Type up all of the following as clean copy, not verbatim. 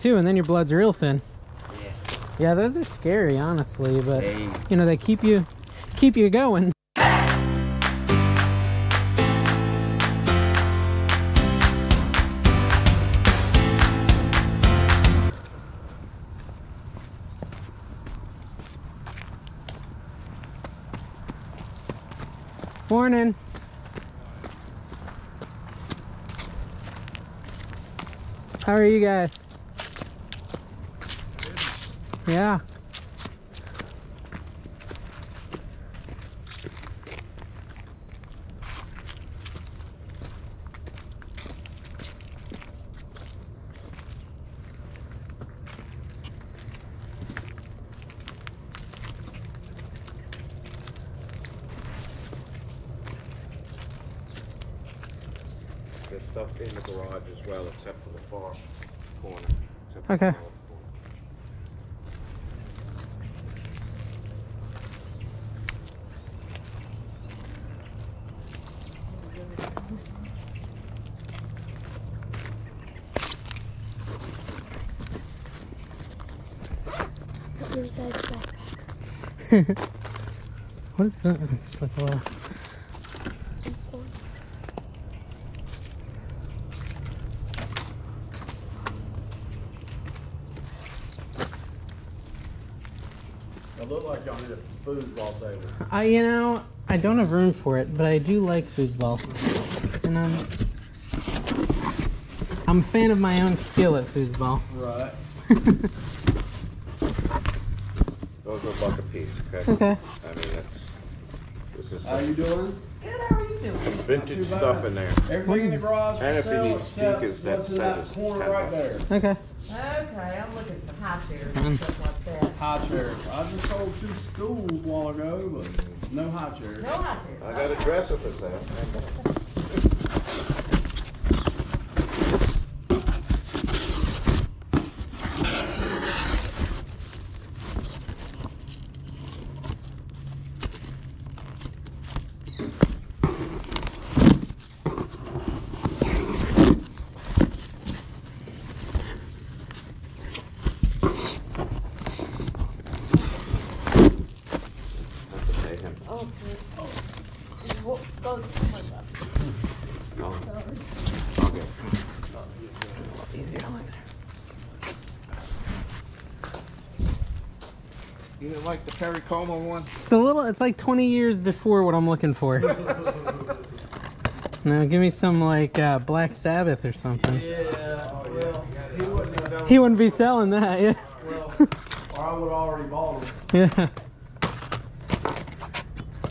too, and then your blood's real thin. Yeah. Yeah, those are scary, honestly, but Hey. you know, they keep you going. Morning. How are you guys? Yeah. There's stuff in the garage as well, except for the far corner. Okay. What is that? It's like a little... It looked like y'all need a foosball table. You know, I don't have room for it, but I do like foosball. And I'm a fan of my own skill at foosball. Right. Those are a buck a piece, okay? Okay. I mean, this is How you doing? Good, how are you doing? vintage stuff in there. Everything in the garage And for if you sale need except speakers, that what's in that says corner 10 right bucks. there. Okay. Okay, I'm looking for high chairs and stuff like that. High chairs. I just sold 2 stools a while ago, but no high chairs. No high chairs. I got a dresser for sale. Go No. Okay. You didn't like the Perry Como one? It's a little, it's like 20 years before what I'm looking for. Now give me some like Black Sabbath or something. Yeah, well, He wouldn't be selling that, yeah. well, or I would have already bought them. Yeah.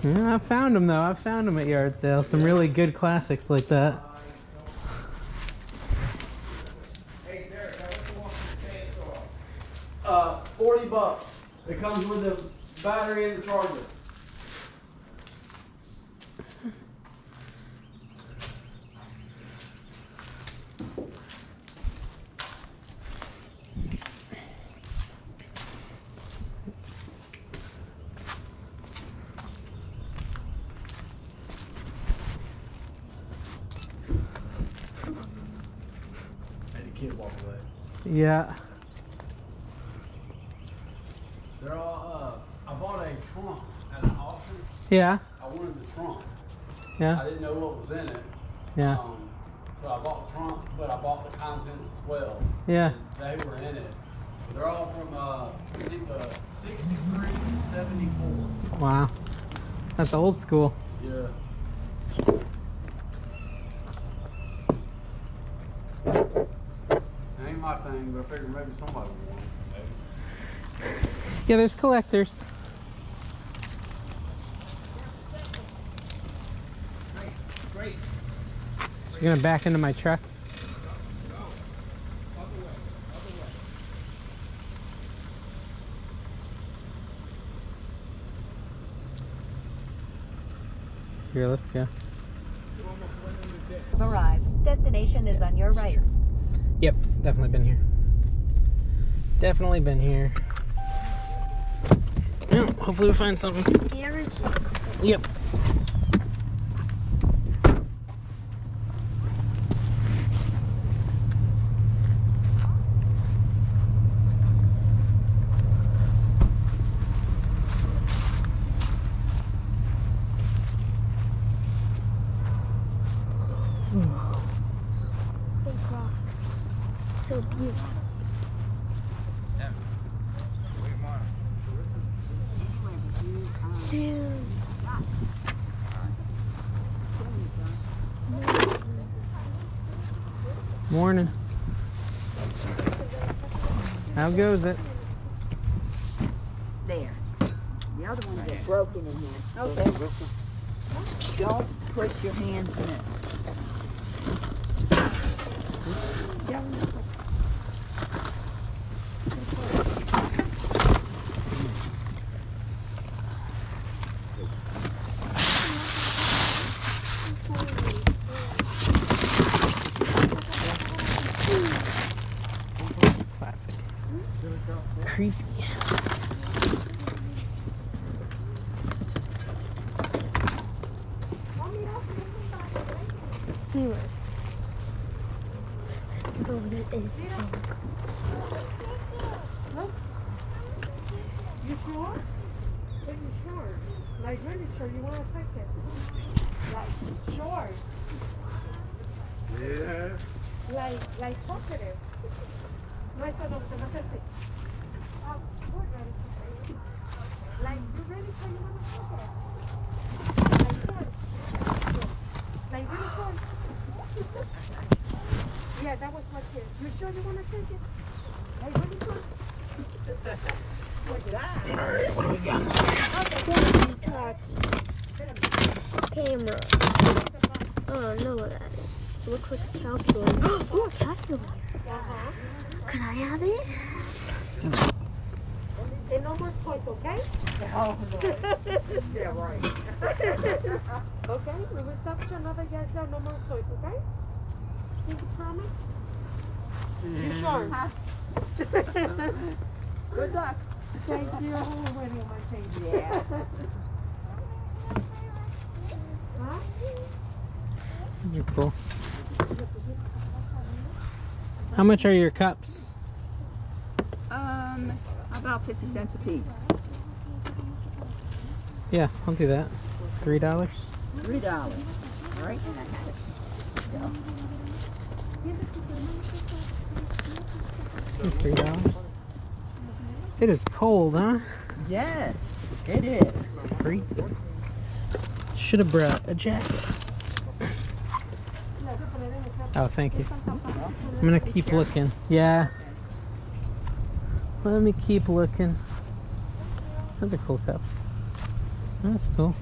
Yeah, I found them though. I found them at yard sales. Some really good classics like that. Hey, Derek, $40. It comes with the battery and the charger. And the kid walk away. Yeah. They're all, I bought a trunk at an auction. Yeah. I wanted the trunk. I Yeah. didn't know what was in it. Yeah. So I bought the trunk, but I bought the contents as well. Yeah. They were in it. They're all from, I think, 63 to 74. Wow. That's old school. Yeah. That ain't my thing, but I figured maybe somebody would want it. Yeah, there's collectors. Great. You're gonna back into my truck? Here, let's go. Arrived. Destination is on your right. Yep, definitely been here. Definitely been here. Yeah, hopefully we'll find something. Garages. Yep. Shoes. Morning. How goes it? There. The other ones are broken in here. Okay. Don't put your hands in it. Classic. Creepy. Anyways. This little bit is junk. You sure? Are you sure? Like really sure you want to take it? Like sure? Yeah. Like positive? No, esto no se me hace así. Oh, we're ready to take it. Like you really sure you want to take it? Like sure? Like really sure? Yeah, that was my kid. You sure you want to take it? Like really sure? Alright, what do we got? Camera. Oh, I don't know what that is. It looks like a calculator. Oh, a calculator. Can I have it? And no more toys, okay? Oh, no. Yeah, right. Okay, we will stop to another yes, no more toys, okay? Can you promise? You sure? Good luck. Thank you. I'm waiting on my change. Yeah. Huh? You're cool. How much are your cups? About 50 cents a piece. Yeah, I'll do that. $3? $3. All right. Go. $3. It is cold, huh? Yes, it is. Freezing. Should have brought a jacket. Oh, thank you. I'm gonna keep looking. Yeah. Let me keep looking. Those are cool cups. That's cool.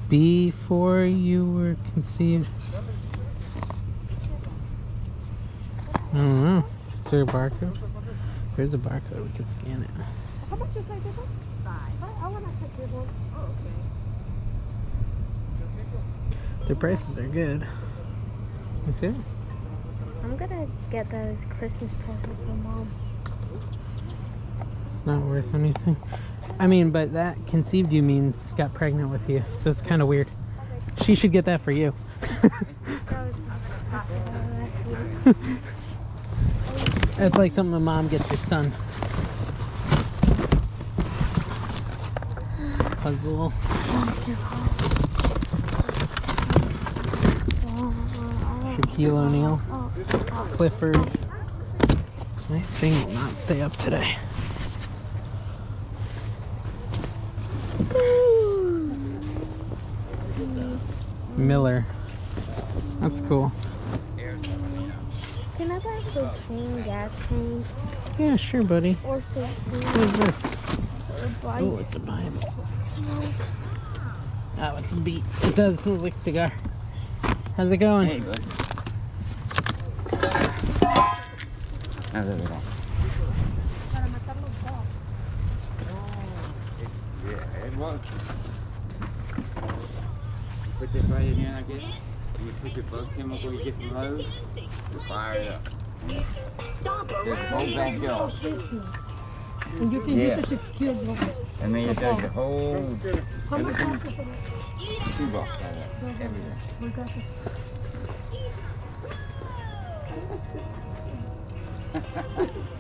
Before you were conceived. I don't know. Is there a barcode? There's a barcode. We can scan it. How much is like this one? 5. I want to take this one. Oh, okay. Their prices are good. You see it? I'm gonna get that as a Christmas present for Mom. It's not worth anything. I mean, but that conceived you means got pregnant with you, so it's kind of weird. She should get that for you. That's like something a mom gets her son. Puzzle. Shaquille O'Neal. Clifford. My thing will not stay up today. Miller. That's cool. Can I buy a propane gas tank? Yeah, sure, buddy. Or 50? What is this? Or buy Oh, it's a Bible. Oh, it's a beat. It does. It smells like a cigar. How's it going? Hey, bud. How's it going? Yeah, it works. Put this right in here like this. And you put your bug chemical you get from Lowe's, you fire it up. There's a whole backyard. And you can use it to kill them. And then you take the whole How much everything, cost it? $2 out of everything. We got this.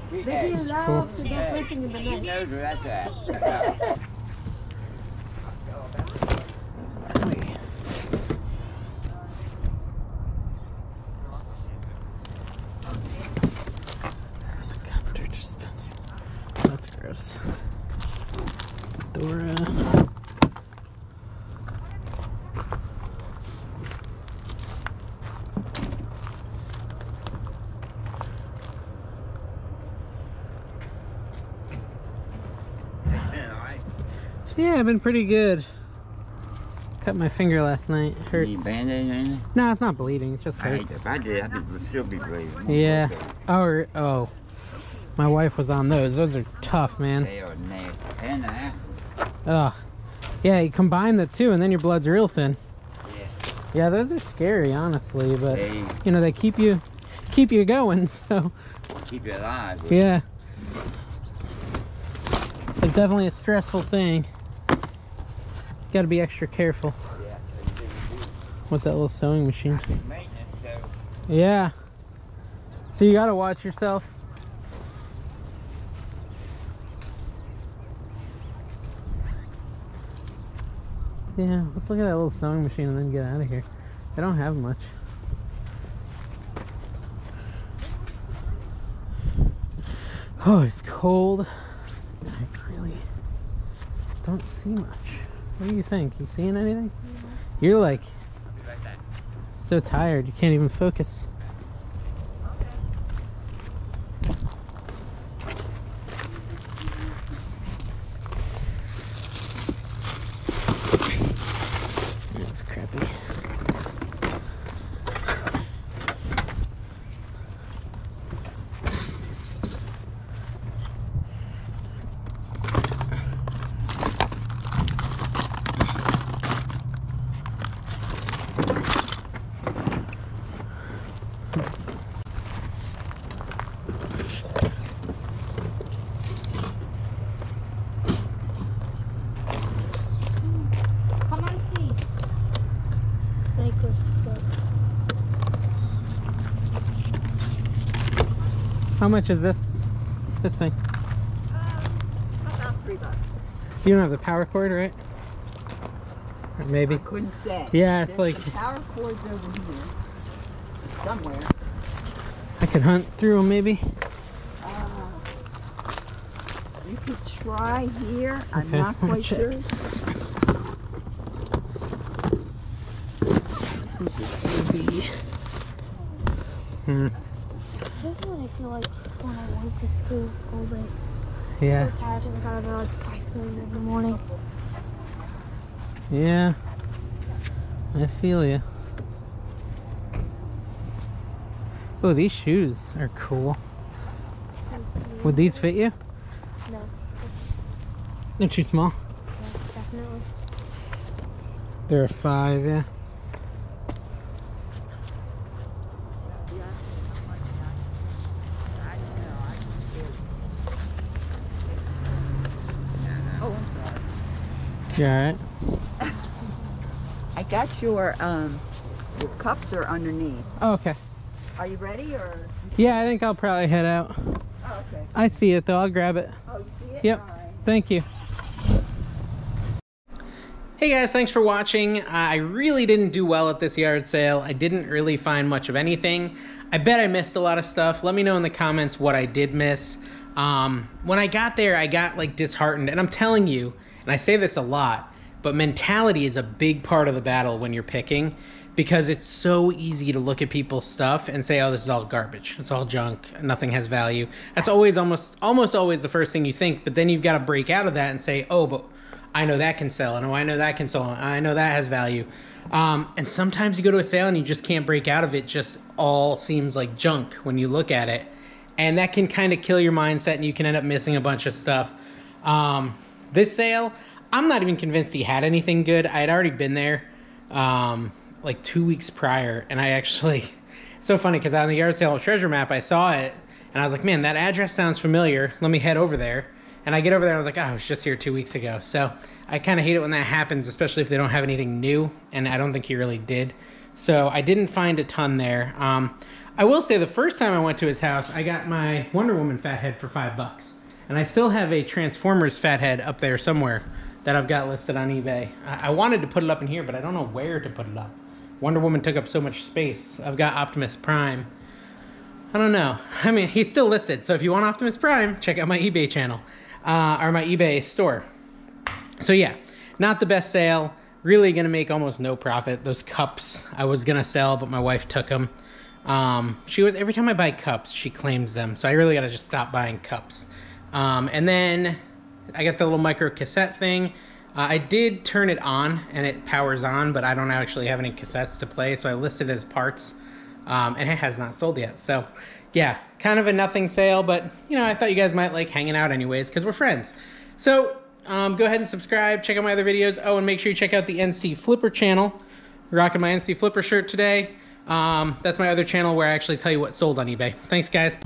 See, They hey, be allowed to go hey, fishing in the she night. knows where that's at. Dora. Yeah, I've been pretty good. Cut my finger last night. It hurts. Any band-aid or anything? No, it's not bleeding. It just I hate hurts. that. If I did, I'd still be bleeding. Yeah. Oh. My wife was on those. Those are tough, man. They are nasty. And a half. Ugh. Yeah, you combine the two and then your blood's real thin. Yeah. Yeah, those are scary, honestly, but They you know, they keep you going, so keep you alive. But yeah. It's definitely a stressful thing. Got to be extra careful. yeah, What's that little sewing machine? maintenance, so Yeah. So you got to watch yourself. Yeah, let's look at that little sewing machine and then get out of here. I don't have much. Oh, it's cold. I really don't see much. What do you think? You seeing anything? You're like I'll be right back. so tired you can't even focus. That's crappy. Come on, see. Microscope. How much is this thing? About $3. You don't have the power cord, right? Or maybe. I couldn't say. Yeah, it's There's like some power cords over here. Somewhere. I could hunt through them maybe. You could try here. I'm Okay, not let me quite check. sure. This is maybe. This is what I feel like when I went to school all day. Yeah. So tired and I got up at like 5:30 in the morning. Yeah. I feel you. Oh, these shoes are cool. Would these fit you? No, They're too small. yeah, definitely. They're a 5, yeah. Oh, I'm sorry. You alright? I got your cups are underneath. Oh, okay. Are you ready or? Yeah, I think I'll probably head out. Oh, okay. I see it though. I'll grab it. Oh, you see it? Yep. All right. Thank you. Hey guys, thanks for watching. I really didn't do well at this yard sale. I didn't really find much of anything. I bet I missed a lot of stuff. Let me know in the comments what I did miss. When I got there, I got like disheartened. And I'm telling you, and I say this a lot, but mentality is a big part of the battle when you're picking, because it's so easy to look at people's stuff and say, oh, this is all garbage. It's all junk. Nothing has value. That's always almost always the first thing you think. But then you've got to break out of that and say, oh, but I know that can sell. And oh, I know that can sell. I know that has value. And sometimes you go to a sale and you just can't break out of it. Just all seems like junk when you look at it. And that can kind of kill your mindset and you can end up missing a bunch of stuff. This sale, I'm not even convinced he had anything good. I had already been there like 2 weeks prior. And I actually, it's so funny because on the yard sale treasure map, I saw it. And I was like, man, that address sounds familiar. Let me head over there. And I get over there and I was like, oh, I was just here 2 weeks ago. So I kind of hate it when that happens, especially if they don't have anything new. And I don't think he really did. So I didn't find a ton there. I will say the first time I went to his house, I got my Wonder Woman fat head for $5. And I still have a Transformers fat head up there somewhere that I've got listed on eBay. I wanted to put it up in here, but I don't know where to put it up. Wonder Woman took up so much space. I've got Optimus Prime. I don't know. I mean, he's still listed. So if you want Optimus Prime, check out my eBay channel. Or my eBay store. So yeah, not the best sale. Really gonna make almost no profit. Those cups I was gonna sell, but my wife took them. Every time I buy cups, she claims them. So I really gotta just stop buying cups. And then I got the little micro cassette thing. I did turn it on and it powers on, but I don't actually have any cassettes to play. So I listed it as parts, and it has not sold yet. So yeah, kind of a nothing sale, but you know, I thought you guys might like hanging out anyways because we're friends. So go ahead and subscribe, check out my other videos. Oh, and make sure you check out the NC Flipper channel. Rocking my NC Flipper shirt today. That's my other channel where I actually tell you what sold on eBay. Thanks, guys.